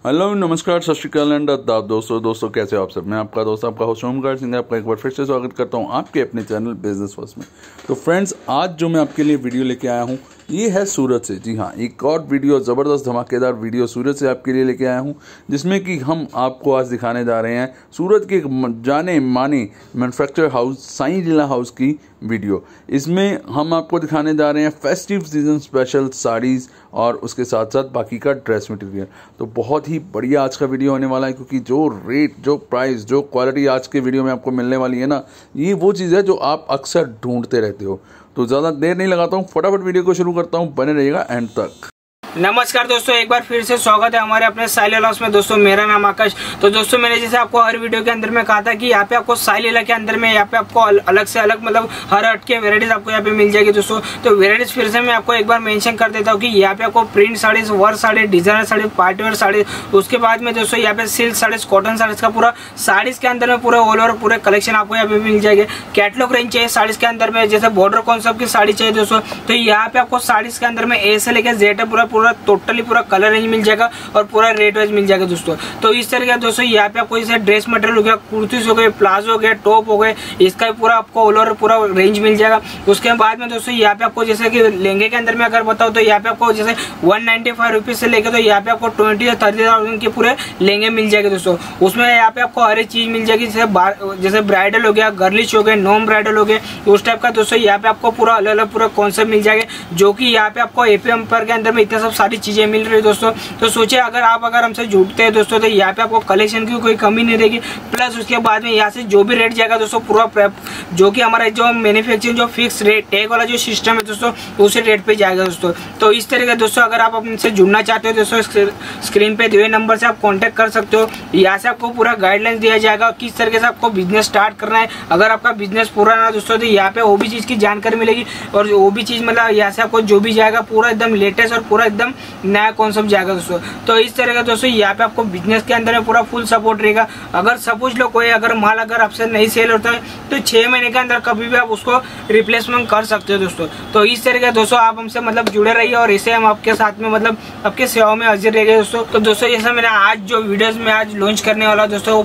Hello नमस्कार सत श्रीकाल and आदाब दोस्तों कैसे हो आप सब। मैं आपका दोस्त आपका होस्ट ओमकार सिंह आपका एक बार फिर से स्वागत करता हूं आपके अपने चैनल बिजनेस फर्स्ट में। तो फ्रेंड्स, आज जो मैं आपके लिए वीडियो लेके आया हूं ये है सूरत से। जी हाँ, एक और वीडियो ज़बरदस्त धमाकेदार वीडियो सूरत से आपके लिए लेके आया हूँ, जिसमें कि हम आपको आज दिखाने जा रहे हैं सूरत के जाने माने मैन्युफैक्चर हाउस साईं लीला हाउस की वीडियो। इसमें हम आपको दिखाने जा रहे हैं फेस्टिव सीजन स्पेशल साड़ीज़ और उसके साथ साथ बाकी का ड्रेस मटेरियल। तो बहुत ही बढ़िया आज का वीडियो होने वाला है, क्योंकि जो रेट, जो प्राइस, जो क्वालिटी आज के वीडियो में आपको मिलने वाली है ना, ये वो चीज़ है जो आप अक्सर ढूंढते रहते हो। तो ज़्यादा देर नहीं लगाता हूँ, फटाफट वीडियो को शुरू करता हूँ, बने रहिएगा एंड तक। नमस्कार दोस्तों, एक बार फिर से स्वागत है हमारे अपने साईं लीला हाउस में। दोस्तों मेरा नाम आकाश। तो दोस्तों मैंने जैसे आपको हर वीडियो के अंदर में कहा था कि यहाँ पे आपको साईं लीला के अंदर में यहाँ पे आपको अलग से अलग मतलब हर हट के वेराइटीज आपको यहाँ पे मिल जाएगी दोस्तों। तो वेराइटीज फिर से मैं आपको एक बार मेंशन कर देता हूँ कि यहाँ पे आपको print saris, work sari, designer sari, partywear sari, उसके बाद में दोस्तों यहाँ पे सिल्क साड़ीज, कॉटन साड़ीज का पूरा साड़ीज के अंदर में पूरा ऑल ओवर पूरे कलेक्शन आपको यहाँ पे मिल जाएंगे। कैटलॉग रेंज चाहिए साड़ीज के अंदर में, जैसे बॉर्डर कॉन्सेप्ट की साड़ी चाहिए दोस्तों, तो यहाँ पे आपको साड़ीज के अंदर में ए से लेकर जेड पूरा टोटली पूरा कलर रेंज मिल जाएगा और पूरा रेट वाइज मिल जाएगा दोस्तों। तो इस तरह का दोस्तों यहाँ पे आपको जैसे ड्रेस मटेरियल हो गया, कुर्तीज हो गए, प्लाजो हो गया, टॉप हो गए, इसका पूरा आपको ऑल ओवर पूरा रेंज मिल जाएगा। उसके बाद में दोस्तों यहाँ पे आपको जैसे कि लहंगे के अंदर में अगर बताओ तो यहाँ पे आपको जैसे 195 रुपीज से लेकर तो यहाँ पे आपको 20 या 30,000 के पूरे लहंगे मिल जाएंगे दोस्तों। उसमें यहाँ पे आपको हर एक चीज मिल जाएगी, जैसे ब्राइडल हो गया, गर्लिश हो गए, नॉन ब्राइडल हो गए, उस टाइप का दोस्तों यहाँ पे आपको पूरा अलग अलग पूरा कॉन्सेप्ट मिल जाएगा, जो कि यहाँ पे आपको एपीएम पर के अंदर में इतने सब सारी चीजें मिल रही है दोस्तों। तो सोचिए अगर हमसे जुड़ते हैं दोस्तों तो यहाँ पे आपको कलेक्शन की कोई कमी नहीं रहेगी। प्लस उसके बाद में यहाँ से जो भी रेट जाएगा दोस्तों पूरा जो कि हमारा जो मैन्युफैक्चरिंग जो फिक्स रेट टैग वाला जो सिस्टम है दोस्तों, उसी रेट पे जाएगा दोस्तों। तो इस तरह का दोस्तों अगर आप हमसे जुड़ना चाहते हो दोस्तों, स्क्रीन पे दिए नंबर से आप कॉन्टेक्ट कर सकते हो। यहाँ से आपको पूरा गाइडलाइंस दिया जाएगा किस तरीके से आपको बिजनेस स्टार्ट करना है। अगर आपका बिजनेस पूरा ना दोस्तों तो यहाँ पे वो भी चीज की जानकारी मिलेगी, और वो भी चीज मतलब यहाँ से आपको जो भी जाएगा पूरा एकदम लेटेस्ट और पूरा एकदम नया कॉन्सेप्ट जाएगा दोस्तों। तो इस तरह का दोस्तों यहाँ पे आपको बिजनेस के अंदर में पूरा फुल सपोर्ट रहेगा। अगर सपोज लो कोई अगर माल अगर आपसे नहीं सेल होता है तो 6 महीने के अंदर कभी भी आप उसको रिप्लेसमेंट कर सकते हो दोस्तों। तो इस तरह का दोस्तों आप हमसे मतलब जुड़े रहिए और इसे हम आपके साथ में मतलब आपके सेवाओं में हाजिर रहेंगे दोस्तों। तो दोस्तों जैसा मैंने आज जो वीडियोस में आज लॉन्च करने वाला दोस्तों, वो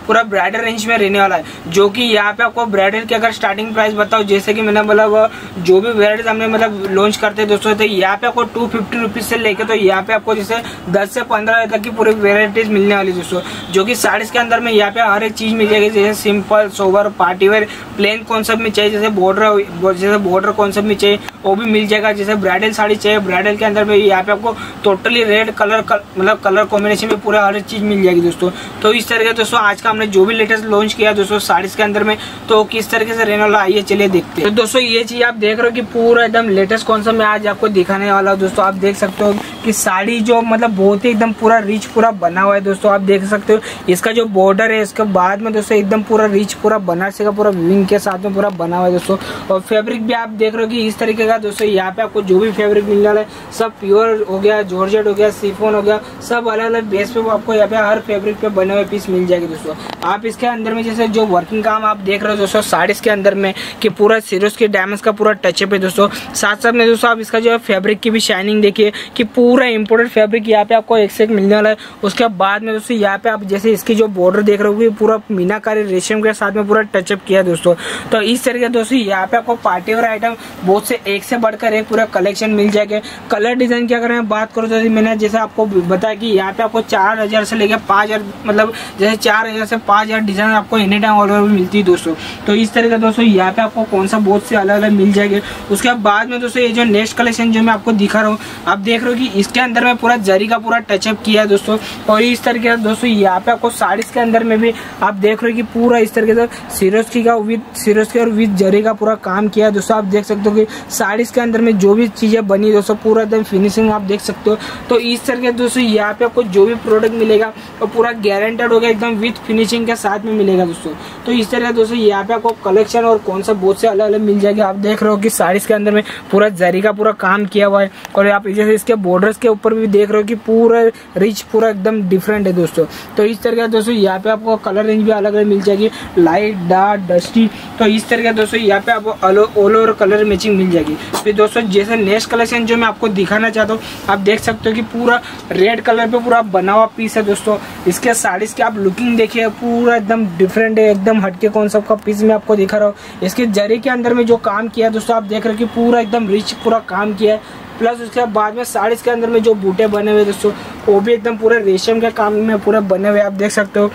पूरा ब्राइडल रेंज में रहने वाला है, जो कि यहाँ पे आपको ब्राइडल की अगर स्टार्टिंग प्राइस बताओ, जैसे कि मैंने मतलब जो भी वेराइटीज हमने मतलब लॉन्च करते हैं दोस्तों, तो यहाँ पे आपको 250 रुपीज से लेके तो यहाँ पे आपको जैसे 10 से 15 तक की पूरी वेराइटीज मिलने वाली दोस्तों, जो कि साड़ीज के अंदर में यहाँ पे हर एक चीज मिल जाएगी, जैसे simple, sober, partywear, plain concept में चाहिए, जैसे बॉर्डर कॉन्सेप्ट में चाहिए वो भी मिल जाएगा। जैसे ब्राइडल साड़ी चाहिए, ब्राइडल के अंदर में यहाँ पे आपको टोटली रेड कलर मतलब कलर कॉम्बिनेशन में पूरा हर एक चीज मिल जाएगी दोस्तों। तो इस तरह का दोस्तों आज का हमने जो भी लेटेस्ट लॉन्च किया दोस्तों साड़ीज के अंदर में, तो किस तरीके से रहने वाला आइए चलिए देखते हैं। तो दोस्तों ये चीज आप देख रहे हो कि पूरा एकदम लेटेस्ट कॉन्सेप्ट में आज आपको दिखाने वाला दोस्तों। आप देख सकते हो कि साड़ी जो मतलब बहुत ही एकदम पूरा रिच पूरा बना हुआ है दोस्तों। आप देख सकते हो इसका जो बॉर्डर है, इसके बाद में दोस्तों एकदम पूरा रिच पूरा बनारसी का पूरा विंग के साथ में पूरा बना हुआ है दोस्तों। और फैब्रिक भी आप देख रहे हो कि इस तरीके का दोस्तों यहाँ पे आपको जो भी फैब्रिक मिलने वाला है सब प्योर हो गया, जॉर्जेट हो गया, शिफॉन हो गया, सब अलग अलग बेस पे आपको यहाँ पे हर फैब्रिक पे बने हुए पीस मिल जाएगी दोस्तों। आप इसके अंदर में जैसे जो वर्किंग काम आप देख रहे हो दोस्तों साड़ीज के अंदर में कि पूरा सीरोज के डायमंड्स का पूरा टचअप है दोस्तों। साथ साथ में दोस्तों आप इसका जो है फैब्रिक की भी शाइनिंग देखिए कि पूरा इंपोर्टेड फैब्रिक यहाँ पे आपको एक से एक मिलने वाला है। उसके बाद में दोस्तों यहाँ पे आप जैसे इसकी जो बॉर्डर देख रहे हो पूरा मीनाकारी रेशम के साथ में पूरा टचअप किया दोस्तों। तो इस तरीके दोस्तों यहाँ पे आपको पार्टीवेयर आइटम बहुत से एक से बढ़कर एक पूरा कलेक्शन मिल जाएगा। कलर डिजाइन की अगर मैं बात करूँ तो मैंने जैसे आपको बताया कि यहाँ पे आपको 4000 से लेकर 5000 मतलब जैसे 4000 से 5000 डिजाइन आपको एनी टाइम ऑल ओवर मिलती है दोस्तों। तो इस तरह का दोस्तों यहाँ पे आपको कौन सा बहुत से अलग अलग मिल जाएंगे। उसके बाद में दोस्तों ये जो नेक्स्ट कलेक्शन जो मैं आपको दिखा रहा हूँ, आप देख रहे हो कि इसके अंदर में पूरा जरी का पूरा टचअप किया है दोस्तों। और इस तरीके से दोस्तों यहाँ पे आपको साड़ीज के अंदर में भी आप देख रहे हो कि पूरा इस तरीके से सिरोस्की और विद जरी का पूरा काम किया है दोस्तों। आप देख सकते हो कि साड़ीज के अंदर में जो भी चीजें बनी दोस्तों पूरा एकदम फिनिशिंग आप देख सकते हो। तो इस तरीके दोस्तों यहाँ पे आपको जो भी प्रोडक्ट मिलेगा वो पूरा गारंटेड होगा, एकदम विद फिनिशिंग के साथ में मिलेगा दोस्तों। तो इस तरह दोस्तों यहाँ पे आपको कलेक्शन और कौन सा बहुत से अलग अलग मिल जाएगा। आप देख रहे हो कि साड़ीज के अंदर में पूरा जरी का पूरा काम किया हुआ है। और आप जैसे इसके बॉर्डर बॉर्डर्स के ऊपर भी देख रहे हो कि पूरा रिच पूरा एकदम डिफरेंट है दोस्तों। तो इस तरह का दोस्तों यहाँ पे आपको कलर रेंज भी अलग अलग मिल जाएगी, लाइट, डार्क, डस्टी। तो इस तरह का दोस्तों यहाँ पे आपको ऑल ओवर कलर मैचिंग मिल जाएगी। फिर दोस्तों जैसे नेक्स्ट कलेक्शन जो मैं आपको दिखाना चाहता हूँ, आप देख सकते हो कि पूरा रेड कलर पे पूरा बना हुआ पीस है दोस्तों। इसके साड़ीज की आप लुकिंग देखिए, पूरा एकदम डिफरेंट है, एकदम हटके कॉन्सेप्ट का पीस मैं आपको दिखा रहा हूँ। इसके जरी के अंदर में जो काम किया है दोस्तों, आप देख रहे हो कि पूरा एकदम रिच पूरा काम किया है। प्लस उसके बाद में साड़ीज के अंदर में जो बूटे बने हुए दोस्तों, वो भी एकदम पूरा रेशम के काम में पूरा बने हुए, आप देख सकते हो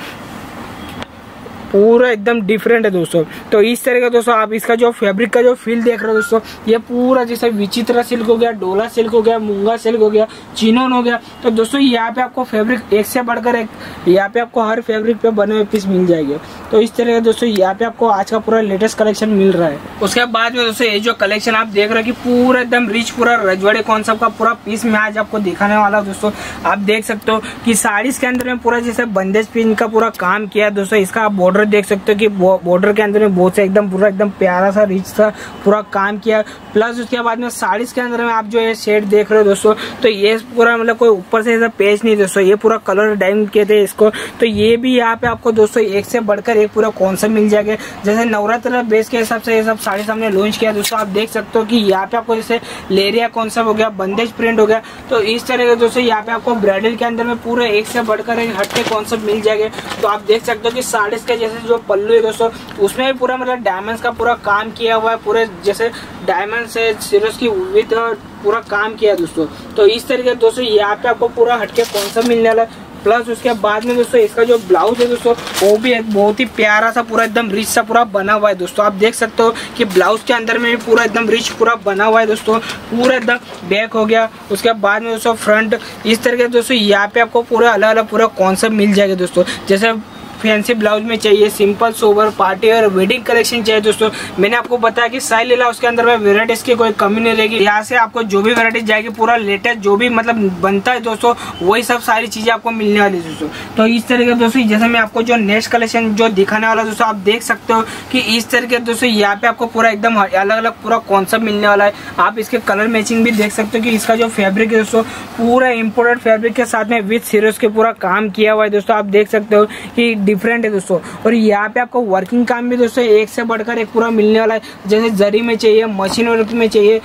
पूरा एकदम डिफरेंट है दोस्तों। तो इस तरह का दोस्तों आप इसका जो फैब्रिक का जो फील देख रहे हो दोस्तों, ये पूरा जैसे विचित्रा सिल्क हो गया, डोला सिल्क हो गया, मूंगा सिल्क हो गया, चिनोन हो गया। तो दोस्तों यहाँ पे आपको फैब्रिक एक से बढ़कर एक, यहाँ पे आपको हर फैब्रिक पे बने हुए पीस मिल जाएंगे। तो इस तरह का दोस्तों यहाँ पे आपको आज का पूरा लेटेस्ट कलेक्शन मिल रहा है। उसके बाद में दोस्तों ये जो कलेक्शन आप देख रहे हो कि पूरा एकदम रिच पूरा रजवाड़े कॉन्सेप्ट का पूरा पीस मैं आज आपको दिखाने वाला हूँ दोस्तों। आप देख सकते हो कि साड़ीज के अंदर में पूरा जैसे बंदेज पिन का पूरा काम किया दोस्तों। इसका आप बॉर्डर देख सकते हो कि बॉर्डर के अंदर में बहुत से एकदम पूरा एकदम प्यारा सा रिच सा पूरा काम किया। प्लस उसके बाद में साड़ीज के अंदर में आप जो ये शेड देख रहे हो दोस्तों, तो ये पूरा मतलब कोई ऊपर से ऐसा पेज नहीं दोस्तों, ये पूरा कलर डाइम कहते हैं इसको। तो ये भी यहाँ पे आपको दोस्तों एक से बढ़कर एक पूरा कॉन्सेप्ट मिल जाएगा। जैसे नवरात्र बेस के हिसाब से ये सब साड़ी हमने लॉन्च किया दोस्तों। आप देख सकते हो कि यहाँ पे आपको जैसे लेरिया कॉन्सेप्ट हो गया, बंदेज प्रिंट हो गया। तो इस तरह के दोस्तों यहाँ पे आपको ब्राइडल के अंदर में पूरा एक से बढ़कर एक हटके कॉन्सेप्ट मिल जाएगा। तो आप देख सकते हो कि साड़ीज के जैसे जो पल्लू है दोस्तों, उसमें भी पूरा मतलब डायमंड्स का पूरा काम किया हुआ है, पूरे जैसे डायमंड से सिरोज की विद पूरा काम किया है दोस्तों। तो इस तरीके दोस्तों यहाँ पे आपको पूरा हटके कॉन्सेप्ट मिलने वाला है। प्लस उसके बाद में दोस्तों इसका जो ब्लाउज है दोस्तों, वो भी एक बहुत ही प्यारा सा पूरा एकदम रिच सा पूरा बना हुआ है दोस्तों। आप देख सकते हो कि ब्लाउज के अंदर में भी पूरा एकदम रिच पूरा बना हुआ है दोस्तों। पूरा एकदम बैक हो गया, उसके बाद में दोस्तों फ्रंट, इस तरीके दोस्तों यहाँ पे आपको पूरा अलग अलग पूरा कॉन्सेप्ट मिल जाएगा दोस्तों। जैसे फैंसी ब्लाउज में चाहिए, सिंपल सोबर, पार्टी और वेडिंग कलेक्शन चाहिए दोस्तों, मैंने आपको बताया कि साई लीला उसके अंदर में वेराइटीज की कोई कमी नहीं रहेगी। यहाँ से आपको जो भी वेराइटीज जाएगी पूरा लेटेस्ट जो भी मतलब बनता है दोस्तों, वही सब सारी चीजें आपको मिलने वाली दोस्तों। तो इस तरीके दोस्तों जैसे मैं आपको जो नेक्स्ट कलेक्शन जो दिखाने वाला दोस्तों, आप देख सकते हो कि इस तरीके दोस्तों यहाँ पे आपको पूरा एकदम अलग अलग पूरा कॉन्सेप्ट मिलने वाला है। आप इसके कलर मैचिंग भी देख सकते हो कि इसका जो फैब्रिक है दोस्तों, पूरा इम्पोर्टेड फैब्रिक के साथ में विद सिरोज के पूरा काम किया हुआ है दोस्तों। आप देख सकते हो कि डिफरेंट है दोस्तों। और यहाँ पे आपको वर्किंग काम भी दोस्तों एक से बढ़कर एक पूरा मिलने वाला है। जैसे जरी में चाहिए, मशीन वर्क में चाहिए,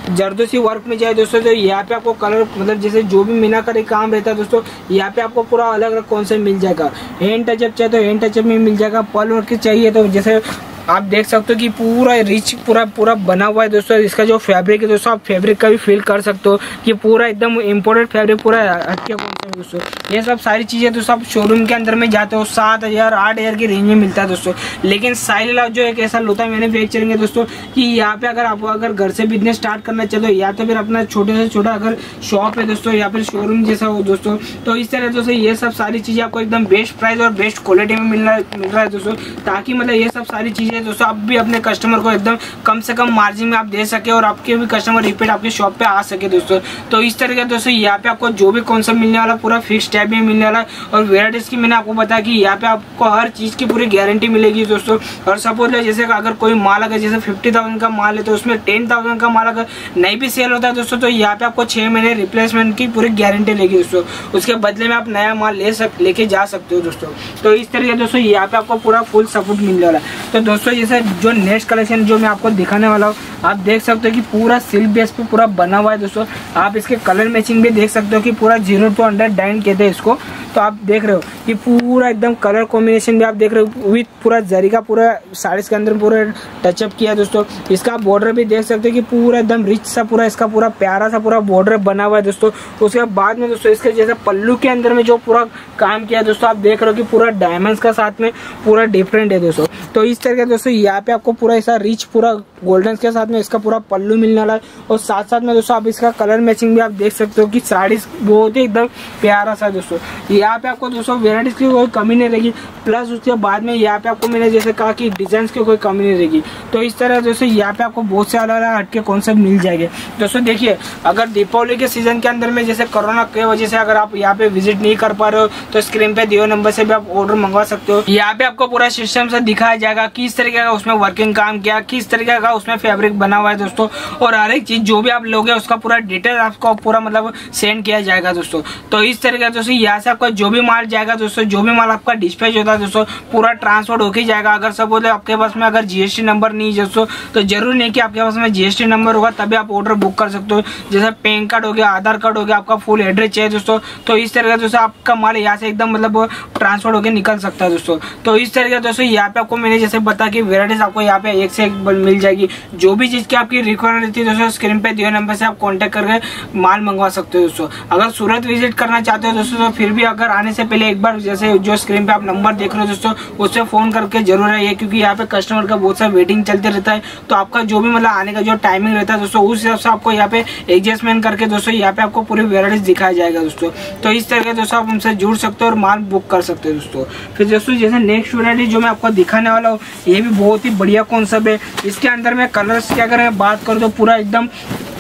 जरदोसी वर्क में चाहिए दोस्तों, तो यहाँ पे आपको कलर मतलब जैसे जो भी मीनाकारी काम रहता है दोस्तों, यहाँ पे आपको पूरा अलग अलग कॉन्सेप्ट मिल जाएगा। हैंड टचअप चाहिए तो हैंड टचअप में मिल जाएगा, पर्ल वर्क चाहिए तो जैसे आप देख सकते हो कि पूरा रिच पूरा बना हुआ है दोस्तों। इसका जो फैब्रिक है दोस्तों, आप फैब्रिक का भी फील कर सकते हो कि पूरा एकदम इम्पोर्टेड फैब्रिक पूरा हटके कॉन्सेप्ट दोस्तों। ये सब सारी चीजें दोस्तों आप शोरूम के अंदर में जाते हो 7,000 8,000 की रेंज में मिलता है दोस्तों। लेकिन साई लीला जो एक ऐसा लोता मैन्युफैक्चरिंग है दोस्तों कि यहाँ पे अगर आप अगर घर से बिजनेस स्टार्ट करना चाहते हो, या तो फिर अपना छोटे से छोटा अगर शॉप है दोस्तों, या फिर शोरूम जैसा हो दोस्तों, तो इस तरह दोस्तों ये सब सारी चीजें आपको एकदम बेस्ट प्राइस और बेस्ट क्वालिटी में मिल रहा है दोस्तों। ताकि मतलब ये सब सारी चीजें दोस्तों आप भी अपने कस्टमर को एकदम कम से कम मार्जिन में आप दे सके और आपके भी कस्टमर रिपीट आपके शॉप पे आ सके दोस्तों। तो इस तरह का दोस्तों यहाँ पे आपको जो भी कॉन्सेप्ट मिलने वाला पूरा फिक्स टाइप में मिलने वाला है। और वेराइटीज की मैंने आपको बताया कि यहाँ पे आपको हर चीज की पूरी गारंटी मिलेगी दोस्तों। और सपोज जैसे अगर कोई माल अगर जैसे 50,000 का माल है तो उसमें 10,000 का माल अगर नहीं भी सेल होता है दोस्तों, तो यहाँ पे आपको 6 महीने रिप्लेसमेंट की पूरी गारंटी लेगी दोस्तों। उसके बदले में आप नया माल लेके जा सकते हो दोस्तों। तो इस तरीके दोस्तों यहाँ पे आपको पूरा फुल सपोर्ट मिलने वाला है। तो दोस्तों जैसे जो नेक्स्ट कलेक्शन जो मैं आपको दिखाने वाला हूँ, आप देख सकते हो कि पूरा सिल्क बेस पे पूरा बना हुआ है दोस्तों। आप इसके कलर मैचिंग भी देख सकते हो कि पूरा 0 to 100 डाइन कहते हैं इसको। तो आप देख रहे हो कि पूरा एकदम कलर कॉम्बिनेशन भी आप देख रहे हो विथ पूरा जरी का पूरा साड़ीज के अंदर पूरा टचअप किया दोस्तों। इसका बॉर्डर भी देख सकते हो कि पूरा एकदम रिच सा पूरा इसका पूरा प्यारा सा पूरा बॉर्डर बना हुआ है दोस्तों। उसके बाद में दोस्तों इसके जैसे पल्लू के अंदर में जो पूरा काम किया दोस्तों, आप देख रहे हो कि पूरा डायमंड्स का साथ में पूरा डिफरेंट है दोस्तों। तो इस तरह दोस्तों यहाँ पे आपको पूरा ऐसा रिच पूरा गोल्डन के साथ में इसका पूरा पल्लू मिलने वाला है। और साथ साथ में दोस्तों आप इसका कलर मैचिंग भी आप देख सकते हो कि साड़ी बहुत ही एकदम प्यारा सा दोस्तों। यहाँ पे आपको दोस्तों वेराइटीज की कोई कमी नहीं रहेगी। प्लस उसके बाद में यहाँ पे आपको मैंने जैसे कहा कि डिजाइन की कोई कमी नहीं रहेगी। तो इस तरह दोस्तों यहाँ पे आपको बहुत से अलग अलग हटके कॉन्सेप्ट मिल जाएंगे। दोस्तों देखिए, अगर दीपावली के सीजन के अंदर में जैसे कोरोना की वजह से अगर आप यहाँ पे विजिट नहीं कर पा रहे हो तो स्क्रीन पे दिए नंबर से भी आप ऑर्डर मंगवा सकते हो। यहाँ पे आपको पूरा सिस्टम से दिखाया जाएगा किस तरीके का उसमें वर्किंग काम किया, किस तरीके का उसमें फैब्रिक बना हुआ है दोस्तों, और हर एक चीज जो भी आप लोगे उसका पूरा डिटेल आपको पूरा मतलब सेंड किया जाएगा दोस्तों। तो इस तरीके दोस्तों यहाँ से आपका जो भी माल जाएगा दोस्तों, जो भी माल आपका डिस्पैच होता है दोस्तों, पूरा ट्रांसपोर्ट होके जाएगा। अगर सब बोले आपके पास में अगर जीएसटी नंबर नहीं है दोस्तों, तो जरूर नहीं कि आपके पास में जीएसटी नंबर होगा तभी आप ऑर्डर बुक कर सकते हो। जैसे पैन कार्ड हो गया, आधार कार्ड हो गया, आपका फुल एड्रेस चाहिए दोस्तों, तो इस तरीके दोस्तों आपका माल यहाँ से एकदम मतलब ट्रांसपोर्ट होकर निकल सकता है दोस्तों। तो इस तरीके दोस्तों यहाँ पे आपको मैंने जैसे बता कि वेराइटीज आपको यहाँ पे एक से एक मिल जाएगी। जो भी चीज की आपकी रिक्वायरमेंट रहती है दोस्तों, स्क्रीन पे दिए नंबर से आप कांटेक्ट करके माल मंगवा सकते हो दोस्तों। अगर सूरत विजिट करना चाहते हो दोस्तों, तो फिर भी अगर आने से पहले एक बार जैसे जो स्क्रीन पे आप नंबर देख रहे हो दोस्तों, उससे फोन करके जरूर आइए, क्योंकि यहाँ पे कस्टमर का बहुत सारा वेटिंग चलते रहता है। तो आपका जो भी मतलब आने का जो टाइमिंग रहता है दोस्तों, उस हिसाब से आपको यहाँ पे एडजस्टमेंट करके दोस्तों यहाँ पे आपको पूरी वेराइटीज दिखाया जाएगा दोस्तों। तो इस तरह दोस्तों आप हमसे जुड़ सकते हो और माल बुक कर सकते हो दोस्तों। फिर दोस्तों जैसे नेक्स्ट वेराइटी जो मैं आपको दिखाने वाला हूँ, ये भी बहुत ही बढ़िया कॉन्सेप्ट है। इसके अंदर में कलर्स की अगर मैं बात करूँ तो पूरा एकदम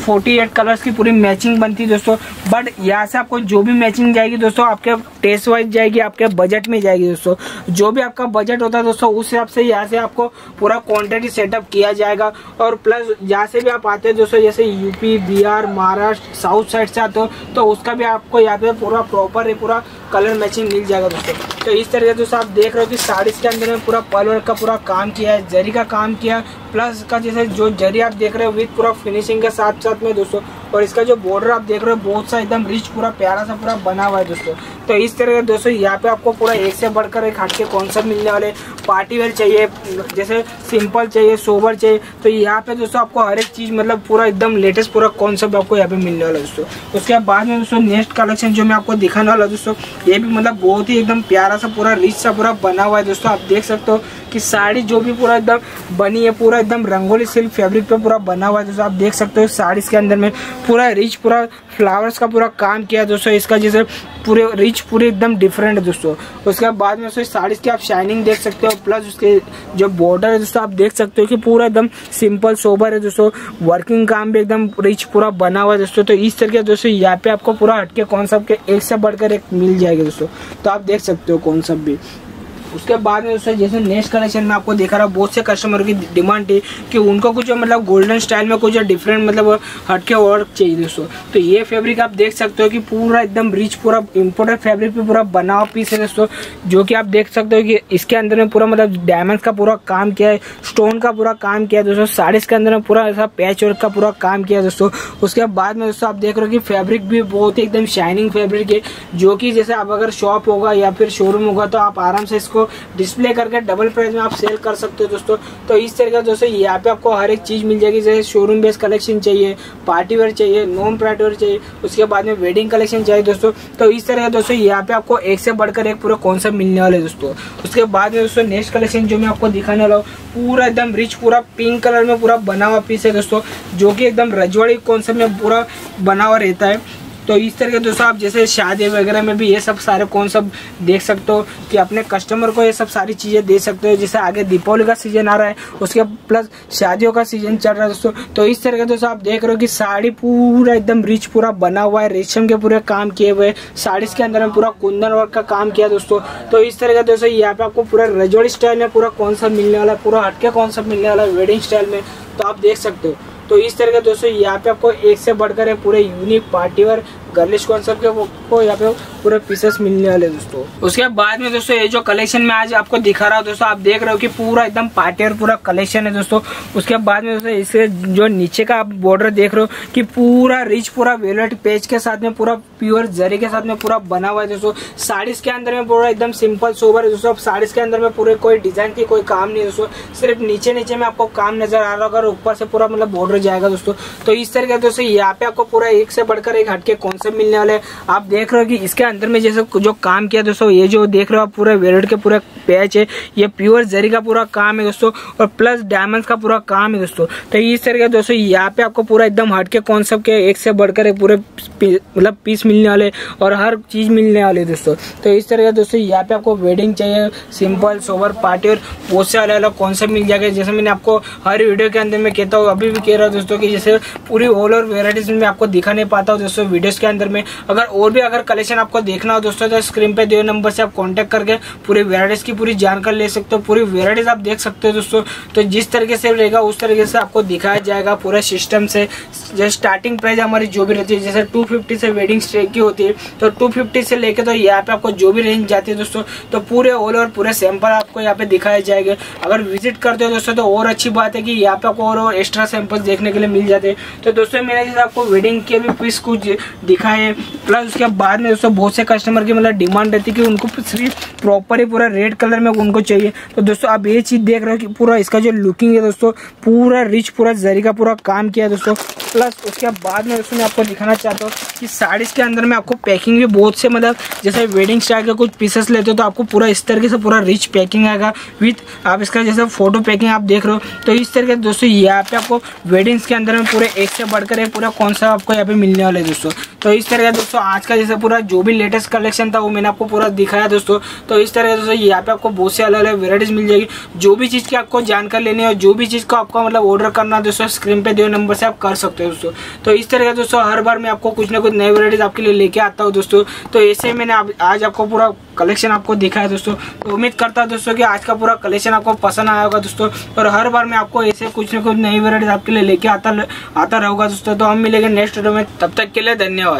48 कलर्स की पूरी मैचिंग बनती है दोस्तों। बट यहाँ से आपको जो भी मैचिंग जाएगी दोस्तों, आपके टेस्ट वाइज जाएगी, आपके बजट में जाएगी दोस्तों। जो भी आपका बजट होता है दोस्तों, उस हिसाब से यहाँ से आपको पूरा क्वांटिटी सेटअप किया जाएगा। और प्लस जहाँ से भी आप आते हैं दोस्तों, जैसे UP, Bihar, Maharashtra, south side से आते हो, तो उसका भी आपको यहाँ पे पूरा प्रॉपर पूरा कलर मैचिंग मिल जाएगा दोस्तों। तो इस तरीके दोस्तों आप देख रहे हो कि साड़ीज के अंदर में पूरा पर्ल वर्क का पूरा काम किया है, जरी का काम किया है, प्लस का जैसे जो जरी आप देख रहे हो विद पूरा फिनिशिंग के साथ साथ में दोस्तों। और इसका जो बॉर्डर आप देख रहे हो बहुत सा एकदम रिच पूरा प्यारा सा पूरा बना हुआ है दोस्तों। तो इस तरह के दोस्तों यहाँ पे आपको पूरा एक से बढ़कर एक हटके कॉन्सेप्ट मिलने वाले। पार्टी वेयर चाहिए, जैसे सिंपल चाहिए, सोबर चाहिए, तो यहाँ पे दोस्तों आपको हर एक चीज मतलब पूरा एकदम लेटेस्ट पूरा कॉन्सेप्ट आपको यहाँ पे मिलने वाला है दोस्तों। उसके बाद में दोस्तों नेक्स्ट कलेक्शन जो मैं आपको दिखाने वाला दोस्तों, ये भी मतलब बहुत ही एकदम प्यारा सा पूरा रिच सा पूरा बना हुआ है दोस्तों। आप देख सकते हो कि साड़ी जो भी पूरा एकदम बनी है, पूरा एकदम रंगोली सिल्क फैब्रिक पे पूरा बना हुआ है दोस्तों। आप देख सकते हो साड़ीज के अंदर में पूरा रिच पूरा फ्लावर्स का पूरा काम किया है दोस्तों। इसका जैसे पूरे रिच पूरे एकदम डिफरेंट है दोस्तों। उसके बाद में दोस्तों साड़ीज की आप शाइनिंग देख सकते हो, प्लस उसके जो बॉर्डर है दोस्तों आप देख सकते हो कि पूरा एकदम सिंपल सोबर है दोस्तों। वर्किंग काम भी एकदम रिच पूरा बना हुआ है दोस्तों। तो इस तरीके दोस्तों यहाँ पे आपको पूरा हटके कॉन्सेप्ट के एक से बढ़कर एक मिल जाएगा दोस्तों। तो आप देख सकते हो कॉन्सेप्ट भी। उसके बाद में दोस्तों जैसे नेक्स्ट कलेक्शन में आपको देखा रहा, बहुत से कस्टमर की डिमांड थी कि उनको कुछ मतलब गोल्डन स्टाइल में कुछ डिफरेंट मतलब हटके वर्क चाहिए दोस्तों। तो ये फैब्रिक आप देख सकते हो कि पूरा एकदम रिच पूरा इम्पोर्टेड फैब्रिक पे पूरा बना हुआ पीस है दोस्तों। जो कि आप देख सकते हो कि इसके अंदर में पूरा मतलब डायमंड का पूरा काम किया है, स्टोन का पूरा काम किया है दोस्तों। साड़ीज के अंदर में पूरा ऐसा पैच वर्क का पूरा काम किया है दोस्तों। उसके बाद में दोस्तों आप देख रहे हो कि फैब्रिक भी बहुत ही एकदम शाइनिंग फैब्रिक है, जो कि जैसे आप अगर शॉप होगा या फिर शोरूम होगा तो आप आराम से इसको डिस्प्ले करके डबल प्राइस में आप सेल कर सकते हो दोस्तों। तो इस तरीके दोस्तों यहाँ पे आपको हर एक चीज मिल जाएगी। जैसे शोरूम बेस्ड कलेक्शन चाहिए, पार्टी वेयर चाहिए, नॉन पार्टी वेयर चाहिए, उसके बाद में वेडिंग कलेक्शन चाहिए दोस्तों। तो इस तरह दोस्तों यहाँ पे आपको एक से बढ़कर एक पूरा कॉन्सेप्ट मिलने वाले दोस्तों। उसके बाद में दोस्तों नेक्स्ट कलेक्शन जो मैं आपको दिखाने वाला हूँ, पूरा एकदम रिच पूरा पिंक कलर में पूरा बना हुआ पीस है दोस्तों, जो कि एकदम रजवाड़ी कॉन्सेप्ट में पूरा बना हुआ रहता है। तो इस तरह के दोस्तों आप जैसे शादी वगैरह में भी ये सब सारे कॉन्सेप्ट देख सकते हो कि अपने कस्टमर को ये सब सारी चीजें दे सकते हो। जैसे आगे दीपावली का सीजन आ रहा है, उसके प्लस शादियों का सीजन चल रहा है दोस्तों। तो इस तरह के दोस्तों आप देख रहे हो कि साड़ी पूरा एकदम रिच पूरा बना हुआ है, रेशम के पूरे काम किए हुए, साड़ीज के अंदर में पूरा कुंदन वर्क का काम किया दोस्तों। तो इस तरह के दोस्तों यहाँ पे आपको पूरा रजवाड़ी स्टाइल में पूरा कॉन्सेप्ट मिलने वाला है, पूरा हटके कॉन्सेप्ट मिलने वाला है वेडिंग स्टाइल में। तो आप देख सकते हो। तो इस तरह के दोस्तों यहाँ पे आपको एक से बढ़कर पूरे unique party wear girlish concept के वो यहाँ पे पूरे पीसेस मिलने वाले दोस्तों। उसके बाद में दोस्तों ये जो कलेक्शन में आज आपको दिखा रहा हूँ दोस्तों, आप देख रहे हो कि पूरा एकदम पार्टी वेयर पूरा कलेक्शन है दोस्तों। उसके बाद में दोस्तों इसके जो नीचे का आप बॉर्डर देख रहे हो कि पूरा रिच पूरा वेलवेट पेज के साथ में पूरा प्योर जरी के साथ में पूरा बना हुआ है दोस्तों। साड़ीज के अंदर में पूरा एकदम सिंपल सोबर है दोस्तों। साड़ीज के अंदर में पूरे कोई डिजाइन की कोई काम नहीं है दोस्तों, सिर्फ नीचे नीचे में आपको काम नजर आ रहा होगा और ऊपर से पूरा मतलब बॉर्डर जाएगा दोस्तों। तो इस तरह के दोस्तों यहाँ पे आपको पूरा एक से बढ़कर एक हटके कॉन्सेप्ट मिलने वाले हैं। आप देख रहे हो कि इसके अंदर में जैसे जो काम किया दोस्तों, ये जो देख रहे हो आप पूरा वेलवेट के पूरा पैच है, ये प्योर जरी का पूरा काम है दोस्तों, और प्लस डायमंड्स का पूरा काम है दोस्तों। तो इस तरह दोस्तों यहाँ पे आपको पूरा एकदम हटके कॉन्सेप्ट के एक से बढ़कर एक पूरे मतलब पीस मिलने वाले और हर चीज मिलने वाली दोस्तों। तो इस तरह दोस्तों यहाँ पे आपको वेडिंग चाहिए, सिंपल सोबर पार्टी और बहुत से अलग अलग कॉन्सेप्ट मिल जाएगा। जैसे मैंने आपको हर वीडियो के अंदर में कहता हूँ, अभी भी कह रहा हूँ दोस्तों कि जैसे पूरी ऑल ओवर वेराइटीज में आपको दिखा नहीं पाता हूँ दोस्तों वीडियोस के अंदर में। अगर और भी अगर कलेक्शन आपको देखना हो दोस्तों तो स्क्रीन पे दिए नंबर से आप कांटेक्ट करके पूरी वेराइटीज की पूरी जानकारी ले सकते हो, पूरी वेराइटीज आप देख सकते हो दोस्तों। तो जिस तरीके से रहेगा उस तरीके से आपको दिखाया जाएगा पूरा सिस्टम से। जैसे स्टार्टिंग प्राइस हमारी जो भी रहती है, जैसे 250 से वेडिंग स्टेक की होती है, तो 250 से लेके तो यहाँ पे आपको जो भी रेंज जाती है दोस्तों, तो पूरे ऑल ओवर पूरे सैंपल आपको यहाँ पे दिखाए जाएंगे। अगर विजिट करते हो दोस्तों तो और अच्छी बात है कि यहाँ पे आपको और एक्स्ट्रा सैंपल्स देखने के लिए मिल जाते हैं। तो दोस्तों मैंने जैसे आपको वेडिंग के भी पीस कुछ दिखाए, प्लस उसके बाद में दोस्तों बहुत से कस्टमर की मतलब डिमांड रहती है कि उनको सिर्फ प्रॉपर ही पूरा रेड कलर में उनको चाहिए। तो दोस्तों आप ये चीज देख रहे हो कि पूरा इसका जो लुकिंग है दोस्तों, पूरा रिच पूरा जरी का पूरा काम किया है दोस्तों। प्लस उसके बाद में दोस्तों मैं आपको दिखाना चाहता हूँ कि साड़ीज के अंदर में आपको पैकिंग भी बहुत से मतलब जैसे वेडिंग स्टाइल के कुछ पीसेस लेते हो तो आपको पूरा इस तरीके से पूरा रिच पैकिंग आएगा विथ आप इसका जैसे फोटो पैकिंग आप देख रहे हो। तो इस तरीके से दोस्तों यहाँ पे आपको वेडिंग्स के अंदर में पूरे एक से बढ़कर एक पूरा कॉन्सेप्ट आपको यहाँ पे मिलने वाला है दोस्तों। तो इस तरह दोस्तों आज का जैसे पूरा जो भी लेटेस्ट कलेक्शन था वो मैंने आपको पूरा दिखाया दोस्तों। तो इस तरह दोस्तों यहाँ पे आपको बहुत से अलग अलग वेराइटीज मिल जाएगी। जो भी चीज़ की आपको जानकारी लेनी है, जो भी चीज़ को आपको मतलब ऑर्डर करना है दोस्तों, स्क्रीन पे दिए नंबर से आप कर सकते हो दोस्तों। तो इस तरह दोस्तों हर बार मैं आपको कुछ ना कुछ नई वेराइटीज आपके लिए लेके आता हूँ दोस्तों। तो ऐसे मैंने आज आपको पूरा कलेक्शन आपको दिखाया दोस्तों। तो उम्मीद करता हूँ दोस्तों कि आज का पूरा कलेक्शन आपको पसंद आया होगा दोस्तों, और हर बार मैं आपको ऐसे कुछ ना कुछ नई वेराइटीज आपके लिए लेके आता रहूंगा दोस्तों। तो हम मिलेंगे नेक्स्ट वीडियो में, तब तक के लिए धन्यवाद।